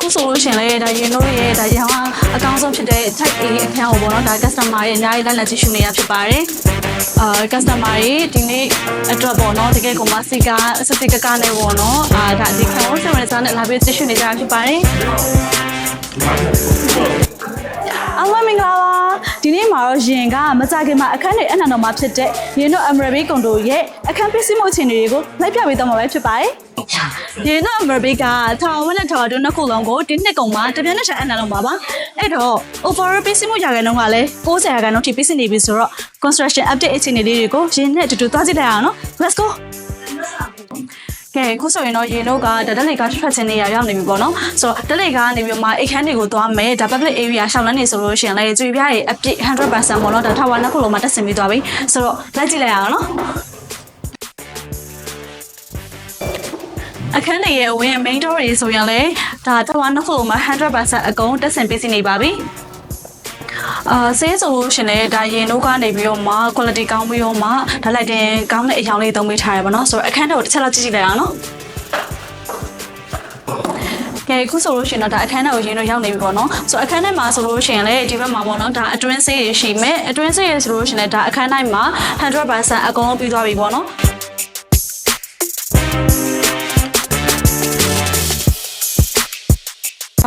ခုဆိုလို့ရှင်လေဒါရင်တို့ရဲ့ဒါရောင်းအကောင်းဆုံးဖြစ်တဲ့ type A အခန်းကိုပေါ့နော်ဒါ customer ရဲ့အများကြီးလက်လက်ကြည့်ရှုနေရဖြစ်ပါတယ်customer တွေဒီနေ့အတွက်ပေါ့နော်တကယ်ကိုမစီကစတိကကနဲ့ပေါ့နော်ဒါဒီခန်းကိုဆက်မစားနဲ့လာပြီးကြည့်ရှုနေကြဖြစ်ပါတယ်အမမင်္ဂလာပါဒီနေ့မှာတော့ရင်ကမကြခင်မှာအခန်းတွေအနှံတော်မှာဖြစ်တဲ့ရင်တို့ emeraldbay condo ရဲ့အခန်းပစ္စည်းမှုအခြေအနေတွေကိုလိုက်ပြပေးတော့မှာပဲဖြစ်ပါတယ်ရင်တို့ emeraldbay ကထောင်ဝန်းနဲ့ထောင်အတွင်းနှစ်ခုလုံးကိုဒီနှစ်ကုန်မှာတပြည့်နဲ့ချက်အနှံတော်မှာပါအဲ့တော့ overall ပစ္စည်းမှုရာခိုင်နှုန်းကလည်း90%ရာခိုင်နှုန်းထိပစ္စည်းနေပြီဆိုတော့ construction update အခြေအနေလေးတွေကိုရင်နဲ့တူတူသွားကြည့်လိုက်အောင်နော် let's goကဲခုဆိုရင်တော့ရင်တို့ကတက်လေကထွက်ချင်နေရရောက်နေပြီပေါ့နော်ဆိုတော့တက်လေကနေပြီးမှအခန်းတွေကိုသွားမယ်ဒါ public area ရှောင်းလန်းနေဆိုလို့ရှိရင်လည်းကြွေပြားတွေအပြည့် 100% ပေါ့နော်ဒါထာဝရနှစ်ခုလုံးမှာတက်ဆင်ပြီးသွားပြီဆိုတော့လိုက်ကြည့်လိုက်အောင်နော်အခန်းတွေရဲ့ဝင် main door တွေဆိုရင်လည်းဒါထာဝရနှစ်ခုလုံးမှာ 100% အကုန်တက်ဆင်ပြီးနေပါပြီဆေးဆိုလို့ရှင်လေဒါရင်တို့ကနေပြီးတော့မှ quality ကောင်းပြီးတော့မှဒါလိုက်တင်ကောင်းတဲ့အကြောင်းလေးသုံးပေးထားရပါတော့ဆိုတော့အခန်းထဲကိုတစ်ချက်လောက်ကြည့်ကြည့်လိုက်အောင်နော်ကဲခုဆိုလို့ရှင်တော့ဒါအခန်းထဲကိုရင်တို့ရောက်နေပြီပေါ့နော်ဆိုတော့အခန်းထဲမှာဆိုလို့ရှင်လေဒီဘက်မှာပေါ့နော်ဒါအတွင်းဆေးရရှိမယ်အတွင်းဆေးရဆိုလို့ရှင်လေဒါအခန်းတိုင်းမှာ 100% အကုန်လုံးပြီးသွားပြီပေါ့နော်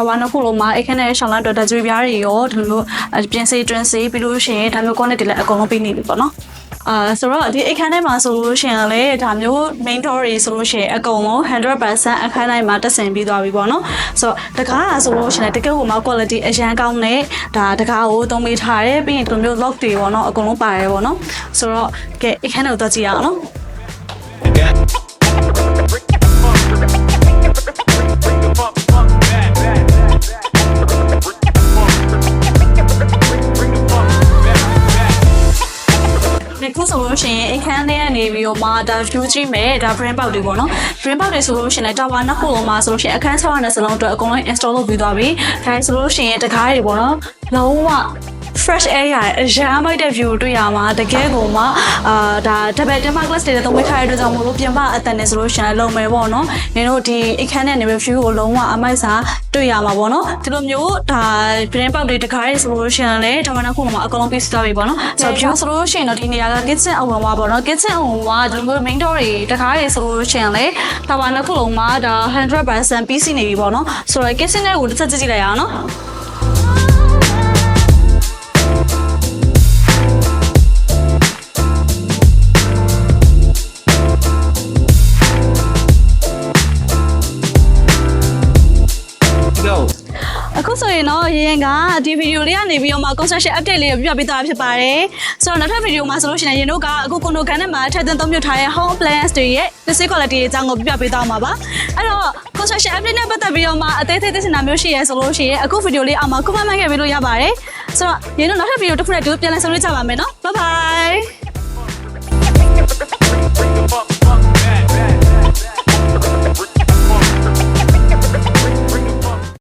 ဘာနခုလုံးမှာအခန်းထဲရှောင်းလန်းတော့တကြွေပြားတွေရောဒီလိုပြင်စေးတွင်းစေးပြီးလို့ရှိရင်ဒါမျိုး connect တွေလည်းအကုန်လုံးပြီးနေပြီပေါ့နော်ဆိုတော့ဒီအခန်းထဲမှာဆိုလို့ရှိရင်လည်းဒါမျိုး main door တွေဆိုလို့ရှိရင်အကုန်လုံး 100% အခန်းတိုင်းမှာတက်ဆင်ပြီးသွားပြီပေါ့နော်ဆိုတော့တကားဆိုလို့ရှိရင်တကယ်ကိုမှ quality အရန်ကောင်းတဲ့ဒါတကားကိုသုံးပေးထားတယ်ပြီးရင်ဒီမျိုး lock တွေပေါ့နော်အကုန်လုံးပါတယ်ပေါ့နော်ဆိုတော့ကဲအခန်းထဲကိုသွားကြည့်ရအောင်နော်ခုဆိုလို့ရှိရင်အခန်းထဲကနေပြီးတော့မှဒါ view ကြည့်မယ်ဒါ brand ပေါက်တွေပေါ့နော် brand ပေါက်တွေဆိုလို့ရှိရင်လည်း tower နှစ်ခုလုံးမှာဆိုလို့ရှိရင်အခန်း620စလုံးအတွက်အကုန်လုံး install လုပ်ပြီးသွားပြီဒါဆိုလို့ရှိရင်တကားတွေပေါ့နော်လုံးဝfresh air ရအရမ်းမိုက်တဲ့ view တွေ့ရမှာတကယ်ကိုမှဒါ double timber glass တွေသုံးပေးထားတဲ့အတွက်ကြောင့်မို့လို့ပြင်ပအတန်နဲ့ဆိုလို့ရှိရင်လုံမယ်ပေါ့နော်နင်တို့ဒီအခန်းနဲ့နေ view ကိုလုံးဝအမိုက်စာတွေ့ရမှာပေါ့နော်ဒီလိုမျိုးဒါ brand ပေါက်တွေတကားတွေဆိုလို့ရှိရင်လည်းဒါမှနောက်ခုမှအကုန်လုံးပြီးသွားပြီပေါ့နော်ဆိုတော့ view ဆိုလို့ရှိရင်တော့ဒီနေရာက kitchen အဝင်မှာပေါ့နော် kitchen အဝင်မှာဒီလိုမျိုး main door တွေတကားတွေဆိုလို့ရှိရင်လည်းဒါမှနောက်ခုလုံးမှာဒါ 100% ပြီးစီးနေပြီပေါ့နော်ဆိုတော့ kitchen တွေကိုတစ်ချက်ကြည့်လိုက်ရအောင်နော်အခုဆိုရင်တော့ရင်ကဒီဗီဒီယိုလေးကနေပြီးတော့မှ construction update လေးကိုပြပြပေးသွားဖြစ်ပါတယ်ဆိုတော့နောက်ထပ်ဗီဒီယိုမှာဆိုလို့ရှိရင်ရင်တို့ကအခု condo ကန်ထဲမှာထပ်သွင်းသုံးမြထားတဲ့ home appliance တွေရဲ့ physical quality အကြောင်းကိုပြပြပေးသွားမှာပါအဲ့တော့ construction update နဲ့ပတ်သက်ပြီးတော့မှအသေးသေးသိချင်တာမျိုးရှိရဲဆိုလို့ရှိရင်အခုဗီဒီယိုလေးအောက်မှာ comment မှတ်ခဲ့ပေးလို့ရပါတယ်ဆိုတော့ရင်တို့နောက်ထပ်ဗီဒီယိုတစ်ခုနဲ့တူပြန်လည်ဆုံတွေ့ကြပါမယ်နော် bye bye